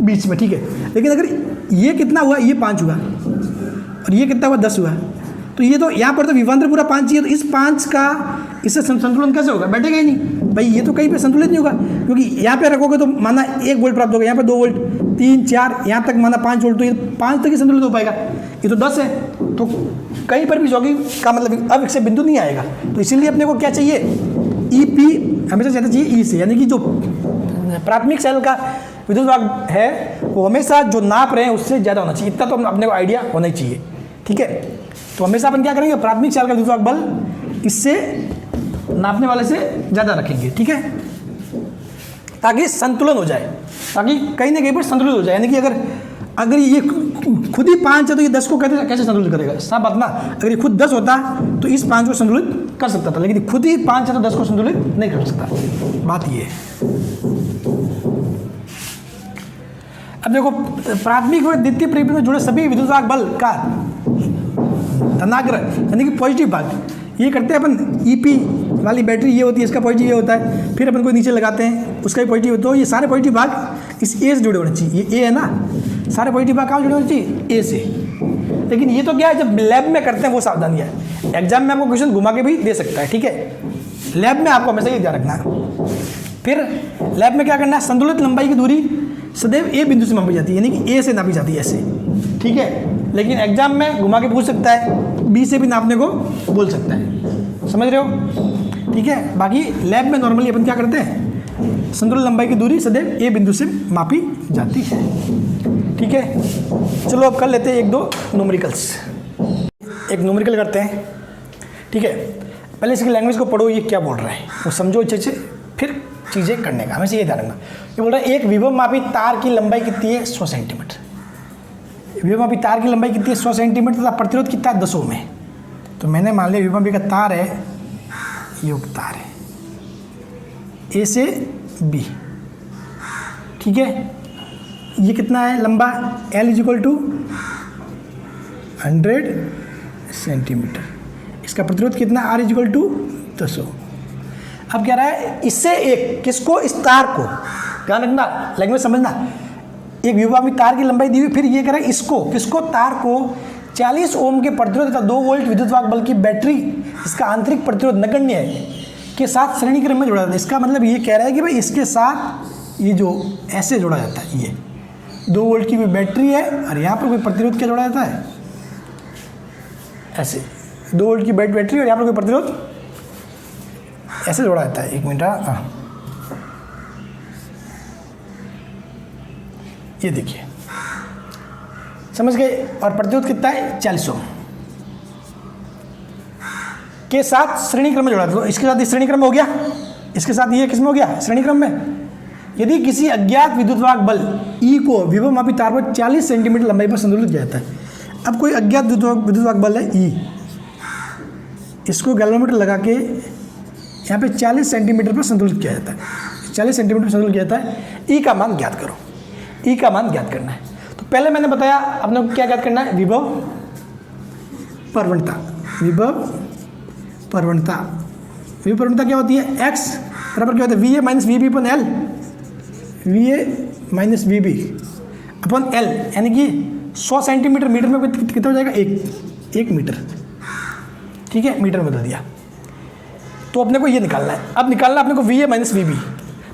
बीच में, ठीक है। लेकिन अगर ये कितना हुआ, ये 5 हुआ और ये कितना हुआ, 10 हुआ, तो ये तो यहाँ पर तो विभवांतर पूरा 5 चाहिए, तो इस 5 का इससे संतुलन कैसे होगा, बैठेगा ही नहीं भाई। ये तो कहीं पे संतुलित नहीं होगा, क्योंकि यहाँ पे रखोगे तो माना 1 वोल्ट प्राप्त होगा, यहाँ पे 2 वोल्ट, 3 4 यहाँ तक माना 5 वोल्ट, तो ये 5 तक ही संतुलित हो पाएगा। ये तो 10 है, तो कहीं पर भी जॉकी का मतलब अब इससे बिंदु नहीं आएगा। तो इसीलिए अपने को क्या चाहिए, EP हमेशा ज़्यादा चाहिए E से, यानी कि जो प्राथमिक सेल का विद्युत वाहक है वो हमेशा जो नाप रहे हैं उससे ज़्यादा होना चाहिए। इतना तो अपने को आइडिया होना ही चाहिए, ठीक है। तो हमेशा अपन क्या करेंगे, प्राथमिक सेल का विद्युत वाहक बल इससे नापने वाले से ज़्यादा रखेंगे, ठीक है, ताकि संतुलन हो जाए, ताकि कहीं ना कहीं पर संतुलित हो जाए। यानी कि अगर ये खुद ही 5 है तो ये 10 को कैसे संतुलित करेगा, सब बात ना। अगर ये खुद 10 होता तो इस 5 को संतुलित कर सकता था, लेकिन खुद ही 5 है तो 10 को संतुलित नहीं कर सकता, बात ये है। अब देखो, प्राथमिक और द्वितीय परिपथ में जुड़े सभी विद्युत वाहक बल का धनाग्रह यानी कि पॉजिटिव भाग ये करते हैं अपन। EP वाली बैटरी ये होती है, इसका पॉजिटिव ये होता है, फिर अपन को नीचे लगाते हैं, उसका भी पॉजिटिव होता है। ये सारे पॉजिटिव भाग इस A से जुड़े होने चाहिए। ये A है ना, सारे पॉजिटिव भाग कहाँ जुड़े होने चाहिए, A से। लेकिन ये तो क्या है, जब लैब में करते हैं वो सावधानी है। एग्जाम में आपको क्वेश्चन घुमा के भी दे सकता है, ठीक है। लैब में आपको हमेशा ये ध्यान रखना है। फिर लैब में क्या करना है, संतुलित लंबाई की दूरी सदैव A बिंदु से मापी जाती है, यानी कि A से नापी जाती है ऐसे, ठीक है। लेकिन एग्जाम में घुमा के पूछ सकता है, B से भी नापने को बोल सकता है, समझ रहे हो, ठीक है। बाकी लैब में नॉर्मली अपन क्या करते हैं, संतुलित लंबाई की दूरी सदैव A बिंदु से मापी जाती है, ठीक है। चलो अब कर लेते हैं 1-2 न्यूमेरिकल्स। एक न्यूमेरिकल करते हैं, ठीक है। पहले इसकी लैंग्वेज को पढ़ो, ये क्या बोल रहा है वो समझो अच्छे से, फिर चीज़ें करने का हमेशा ये ध्यान रखना। ये बोल रहा है एक विभव मापी तार की लंबाई कितनी है, 100 सेंटीमीटर। विभव मापी तार की लंबाई कितनी है, 100 सेंटीमीटर, तथा प्रतिरोध कितना है, 10 ओम है। तो मैंने मान लिया विभव मापी का तार है, योग तार है A से B, ठीक है। ये कितना है लंबा, L = 100 सेंटीमीटर। इसका प्रतिरोध कितना, R = 10 ओम। अब कह रहा है इससे एक किसको, इस तार को, ध्यान रखना, लैंग्वेज समझना। एक विभव मापी तार की लंबाई दी हुई, फिर ये कह रहा है इसको किसको, तार को 40 ओम के प्रतिरोध तथा 2 वोल्ट विद्युत वाहक बल की बैटरी इसका आंतरिक प्रतिरोध नगण्य है के साथ श्रेणी क्रम में जोड़ा जाता है। इसका मतलब ये कह रहा है कि भाई इसके साथ ये जो ऐसे जोड़ा जाता है, ये 2 वोल्ट की कोई बैटरी है और यहाँ पर कोई प्रतिरोध क्या जोड़ा जाता है, ऐसे 2 वोल्ट की बैटरी और यहाँ पर कोई प्रतिरोध ऐसे जोड़ा जाता है, 1 मिनट, हाँ ये देखिए, समझ गए। और प्रतिरोध कितना है, 40 ओम के साथ श्रेणी क्रम में जोड़ा। तो इसके साथ श्रेणी क्रम हो गया, इसके साथ ये किसमें हो गया, श्रेणी क्रम में। यदि किसी अज्ञात विद्युतवाहक बल E को विभवमापी तार पर 40 सेंटीमीटर लंबाई पर संतुलित किया जाता है। अब कोई अज्ञात विद्युतवाहक बल है E, इसको गैल्वेनोमीटर लगा के यहाँ पे 40 सेंटीमीटर पर संतुलित किया जाता है। 40 सेंटीमीटर पर संतुलित किया जाता है। E का मान ज्ञात करो, E का मान ज्ञात करना है। तो पहले मैंने बताया अपने को क्या ज्ञात करना है, विभव प्रवणता। विभव प्रवणता, विभव प्रवणता क्या होती है, x बराबर क्या होता है, VA माइनस VB अपन L, VA माइनस VB अपन L, यानी कि 100 सेंटीमीटर मीटर में कितना हो जाएगा, 1 मीटर, ठीक है, मीटर में बदल दिया। तो अपने को ये निकालना है। अब निकालना अपने को VA माइनस VB।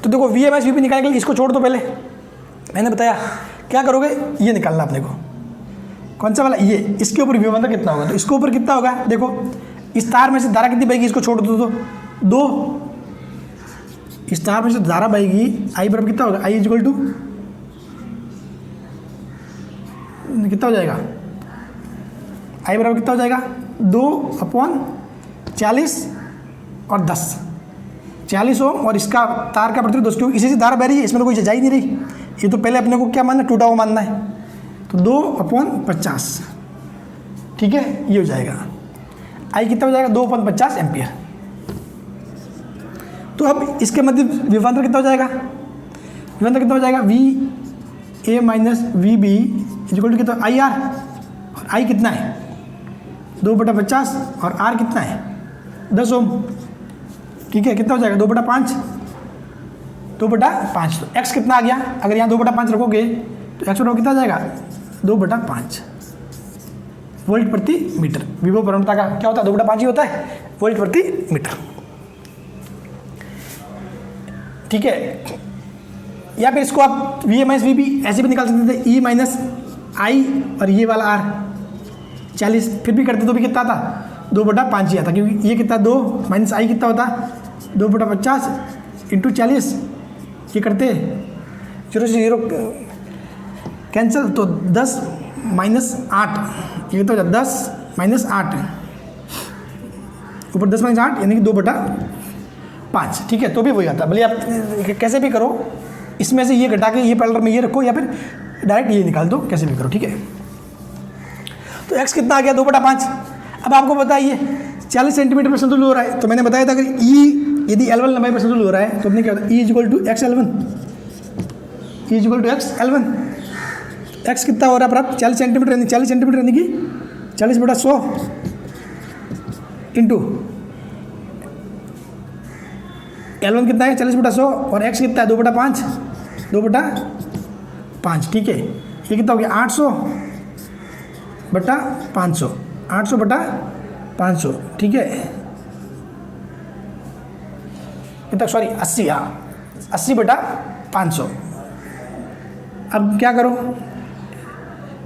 तो देखो VA माइनस VB निकालने के लिए इसको छोड़ दो, पहले मैंने बताया क्या करोगे, ये निकालना अपने को, कौन सा वाला, ये, इसके ऊपर विभवांतर कितना होगा। तो इसके ऊपर कितना होगा, देखो इस तार में से धारा कितनी बहेगी, इसको छोड़ दो तो 2, इस तार में से धारा बहेगी, I बराबर कितना होगा, I इक्वल टू कितना हो जाएगा, I बराबर कितना हो जाएगा, 2/40 और 10, 40 ओम, और इसका तार का प्रतिरोध 10 क्योंकि इसी से धारा बह रही है, इसमें तो कोई जा ही नहीं रही। ये तो पहले अपने को क्या मानना है, टूटा हुआ मानना है। तो 2/50, ठीक है, ये हो जाएगा। I कितना हो जाएगा, 2/50 एम्पियर। तो अब इसके मध्य विभवांतर कितना हो जाएगा, विभवांतर कितना हो जाएगा, VA minus VB equal to कितना, IR, और I कितना है 2/50 और R कितना है 10 ओम, ठीक है, कितना हो जाएगा 2/5, 2/5। तो x कितना आ गया, अगर यहाँ 2/5 रखोगे तो x बराबर कितना आ जाएगा, 2/5 वोल्ट प्रति मीटर। विभव प्रवणता का क्या होता है, 2/5 ही होता है, वोल्ट प्रति मीटर, ठीक है। या फिर इसको आप VA माइनस VB ऐसे भी निकाल सकते थे, E माइनस I और ये वाला R 40, फिर भी करते तो भी कितना था, 2/5 ही आता, क्योंकि ये कितना 2 माइनस I कितना होता, 2/50 इंटू 40, ये करते 0 से 0 कैंसिल, तो 10 माइनस 8, ये तो 10 माइनस 8, ऊपर 10 माइनस 8 यानी कि 2/5, ठीक है। तो भी वही आता है, भले आप कैसे भी करो, इसमें से ये घटा के ये पैरेलल में ये रखो, या फिर डायरेक्ट ये निकाल दो, कैसे भी करो, ठीक है। तो x कितना आ गया, 2/5। अब आपको बताइए 40 सेंटीमीटर पर संतुलित हो रहा है, तो मैंने बताया था अगर E यदि L1 लंबाई पर संतुलित हो रहा है तो अपने क्या होता है, E equal to XL1, E equal to XL1। x कितना हो रहा है प्राप्त, 40 सेंटीमीटर, 40 सेंटीमीटर यानी कि 40/100 इंटू L1 कितना है 40/100 और x कितना है 2/5, 2/5, ठीक है। ये कितना हो गया 800/500, 800/500, ठीक है, कितना, सॉरी 80, हाँ 80/500। अब क्या करो,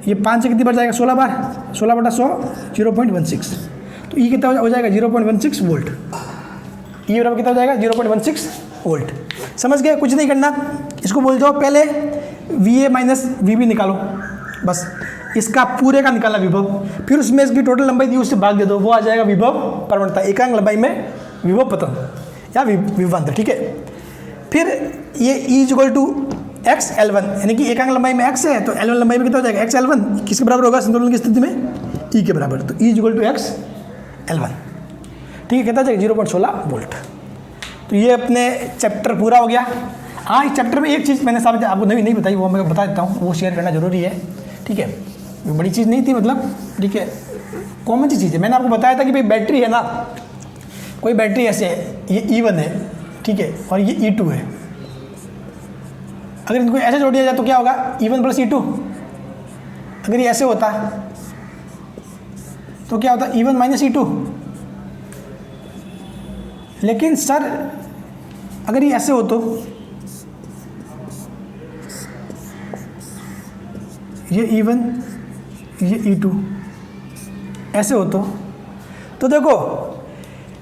ये 5 से कितनी बढ़ जाएगा, 16 बार, 16/100 0.16, तो ये कितना हो जाएगा 0.16 वोल्ट। ये बराबर कितना हो जाएगा 0.16 वोल्ट। समझ गए, कुछ नहीं करना, इसको बोल जाओ पहले VA माइनस VB निकालो, बस इसका पूरे का निकालना विभव, फिर उसमें इसकी टोटल लंबाई दी उससे भाग दे दो, वो आ जाएगा विभव प्रवणता, एकांक लंबाई में विभव पतन या विभवांतर, ठीक है। फिर ये E इक्वल टू XL1 यानी कि एकांक लंबाई में x है, तो L1 लंबाई में कितना हो जाएगा XL1, किसके बराबर होगा संतुलन की स्थिति में, E के बराबर, तो E इक्वल टू XL1, ठीक है, कितना जाएगा 0.16 वोल्ट। तो ये अपने चैप्टर पूरा हो गया। हाँ, इस चैप्टर में एक चीज़ मैंने साहब आपको नहीं बताई, वो मैं बता देता हूँ, वो शेयर करना जरूरी है, ठीक है। बड़ी चीज़ नहीं थी मतलब, ठीक है, कॉमन सी चीज़ है। मैंने आपको बताया था कि भाई बैटरी है ना, कोई बैटरी ऐसे है, ये E1 है, ठीक है, और ये E2 है। अगर इनको ऐसे जोड़ दिया जाए तो क्या होगा, E1 प्लस E2। अगर ये ऐसे होता तो क्या होता, E1 माइनस E2। लेकिन सर अगर ये ऐसे हो तो ये E1 ये E2 ऐसे हो तो देखो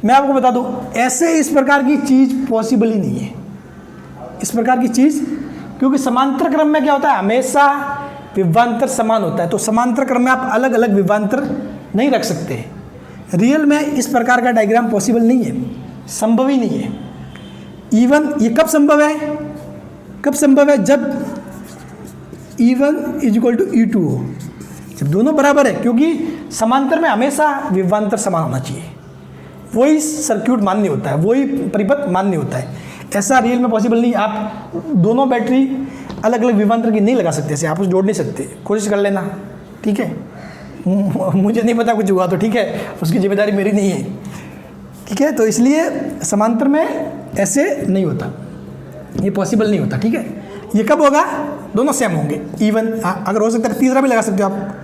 मैं आपको बता दूं, ऐसे इस प्रकार की चीज़ पॉसिबल ही नहीं है, इस प्रकार की चीज़, क्योंकि समांतर क्रम में क्या होता है, हमेशा विभवांतर समान होता है। तो समांतर क्रम में आप अलग अलग विभवांतर नहीं रख सकते। रियल में इस प्रकार का डायग्राम पॉसिबल नहीं है, संभव ही नहीं है। इवन ये कब संभव है, कब संभव है, जब E1 = E2 हो, जब दोनों बराबर है, क्योंकि समांतर में हमेशा विभवांतर समान होना चाहिए, वही सर्क्यूट मान्य होता है, वही परिपथ मान्य होता है। ऐसा रियल में पॉसिबल नहीं। आप दोनों बैटरी अलग अलग विभवांतर की नहीं लगा सकते, ऐसे आप उसे जोड़ नहीं सकते, कोशिश कर लेना, ठीक है। मुझे नहीं पता कुछ हुआ तो ठीक है, उसकी जिम्मेदारी मेरी नहीं है, ठीक है। तो इसलिए समांतर में ऐसे नहीं होता, ये पॉसिबल नहीं होता, ठीक है। ये कब होगा, दोनों सेम होंगे, इवन। अगर हो सकता है तीसरा भी लगा सकते हो आप,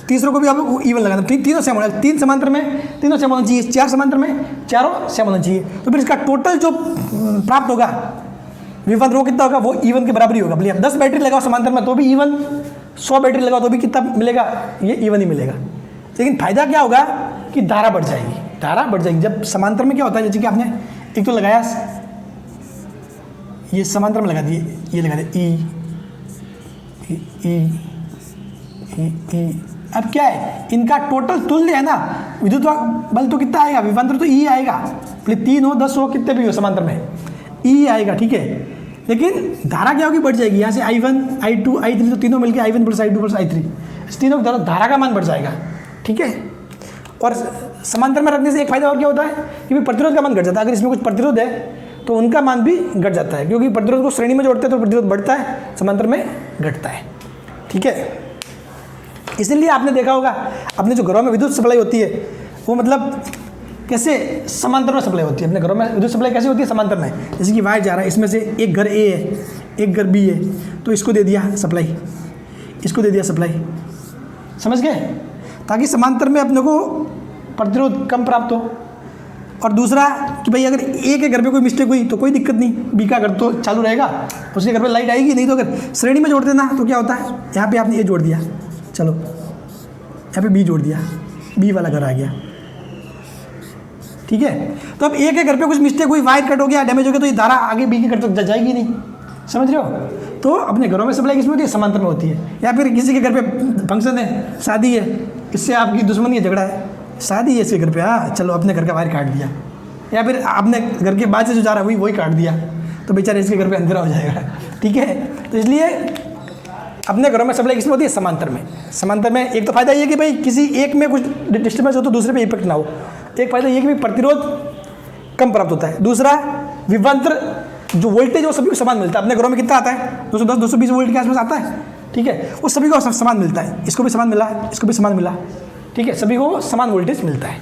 तीसरों को भी आप इवन लगाना, तीनों सेम होना, 3 समांतर में तीनों सेम होना चाहिए, 4 समांतर में चारों सेम होना चाहिए। तो फिर इसका टोटल जो प्राप्त होगा विभवांतर वो कितना होगा, वो इवन के बराबर ही होगा। भले 10 बैटरी लगाओ समांतर में तो भी इवन, 100 बैटरी लगाओ तो भी कितना मिलेगा, ये इवन ही मिलेगा। लेकिन फायदा क्या होगा कि धारा बढ़ जाएगी, धारा बढ़ जाएगी। जब समांतर में क्या होता है, जैसे कि आपने एक तो लगाया, ये समांतर में लगा दिए, ये लगा दिए ई। अब क्या है, इनका टोटल तुल्य है ना, विद्युत बल तो कितना आएगा, विभवांतर तो ई आएगा, भले 3 हो 10 हो कितने भी हो समांतर में ई आएगा, ठीक है। लेकिन धारा क्या होगी, बढ़ जाएगी। यहाँ से I1 I2 I3 तो तीनों मिलकर I1 + I2 + I3, इस तीनों धारा का मान बढ़ जाएगा, ठीक है। और समांतर में रखने से एक फायदा और क्या होता है कि प्रतिरोध का मान घट जाता है। अगर इसमें कुछ प्रतिरोध है तो उनका मान भी घट जाता है, क्योंकि प्रतिरोध को श्रेणी में जोड़ते हैं तो प्रतिरोध बढ़ता है, समांतर में घटता है, ठीक है। इसलिए आपने देखा होगा अपने जो घरों में विद्युत सप्लाई होती है वो मतलब कैसे समांतर में सप्लाई होती है। अपने घरों में विद्युत सप्लाई कैसे होती है, समांतर में। जैसे कि वायर जा रहा है, इसमें से एक घर ए है, एक घर बी है, तो इसको दे दिया सप्लाई, इसको दे दिया सप्लाई, समझ गए, ताकि समांतर में अपने को प्रतिरोध कम प्राप्त हो। और दूसरा कि भाई अगर ए के घर पे कोई मिस्टेक हुई तो कोई दिक्कत नहीं, बी का घर तो चालू रहेगा, उसके घर पे लाइट आएगी। नहीं तो अगर श्रेणी में जोड़ देना तो क्या होता है, यहाँ पे आपने ए जोड़ दिया, चलो यहाँ पे बी जोड़ दिया, बी वाला घर आ गया, ठीक है। तो अब ए के घर पे कुछ मिस्टेक हुई, वायर कट हो गया, डैमेज हो गया, तो ये धारा आगे बी के घर तक जाएगी नहीं, समझ रहे हो। तो अपने घरों में सप्लाई किसमें होती है, समांतर में होती है। या फिर किसी के घर पे फंक्शन है, शादी है, इससे आपकी दुश्मनी है, झगड़ा है, शादी है इसके घर पे, हाँ चलो अपने घर का वायर काट दिया। या फिर आपने घर के बाद से जो जा रहा है वही काट दिया, तो बेचारे इसके घर पे अंधेरा हो जाएगा, ठीक है। तो इसलिए अपने घरों में सप्लाई किसमें होती है, समांतर में। समांतर में एक तो फायदा ये कि भाई किसी एक में कुछ डिस्टर्बेंस हो तो दूसरे पे इफेक्ट ना हो। एक फायदा ये कि भाई प्रतिरोध कम प्राप्त होता है। दूसरा विभवांतर जो वोल्टेज वो सभी को समान मिलता है। अपने घरों में कितना आता है, 210 220 वोल्ट के आसपास आता है, ठीक है। वो सभी को समान मिलता है, इसको भी समान मिला, इसको भी समान मिला, ठीक है, सभी को समान वोल्टेज मिलता है,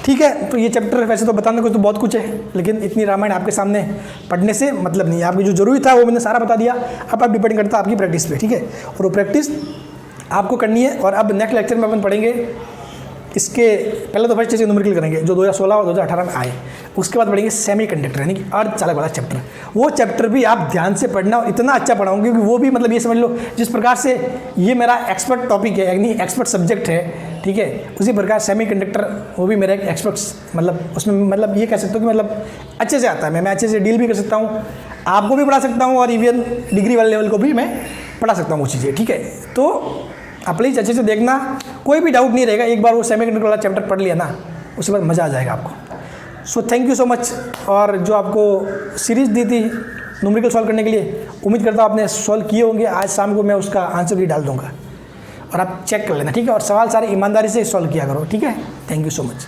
ठीक है। तो ये चैप्टर वैसे तो बताने को तो बहुत कुछ है, लेकिन इतनी रामायण आपके सामने पढ़ने से मतलब नहीं है। आपकी जो जरूरी था वो मैंने सारा बता दिया। अब आप डिपेंड करता है आपकी प्रैक्टिस पे, ठीक है। और वो प्रैक्टिस आपको करनी है। और अब नेक्स्ट लेक्चर में अपन पढ़ेंगे इसके पहले तो फर्स्ट चीज़ न्यूमेरिकल करेंगे जो 2016 और 2018 में आए। उसके बाद पढ़ेंगे सेमीकंडक्टर यानी कि अर्धचालक वाला चैप्टर। वो चैप्टर भी आप ध्यान से पढ़ना और इतना अच्छा पढ़ाऊंगा क्योंकि वो भी मतलब ये समझ लो जिस प्रकार से ये मेरा एक्सपर्ट टॉपिक है यानी एक्सपर्ट सब्जेक्ट है, ठीक है, उसी प्रकार सेमीकंडक्टर वो भी मेरा एक एक्सपर्ट मतलब उसमें मतलब ये कह सकता हूँ कि मतलब अच्छे से आता है। मैं अच्छे से डील भी कर सकता हूँ, आपको भी पढ़ा सकता हूँ और इवन डिग्री वाले लेवल को भी मैं पढ़ा सकता हूँ वो चीज़ें, ठीक है। तो आप प्लीज़ अच्छे से देखना, कोई भी डाउट नहीं रहेगा। एक बार वो सेमीकंडक्टर वाला चैप्टर पढ़ लिया ना उसके बाद मज़ा आ जाएगा आपको। So thank you so much. और जो आपको सीरीज़ दी थी न्यूमेरिकल सॉल्व करने के लिए, उम्मीद करता हूँ आपने सॉल्व किए होंगे। आज शाम को मैं उसका आंसर भी डाल दूँगा और आप चेक कर लेना, ठीक है। और सवाल सारे ईमानदारी से सॉल्व किया करो, ठीक है। Thank you so much.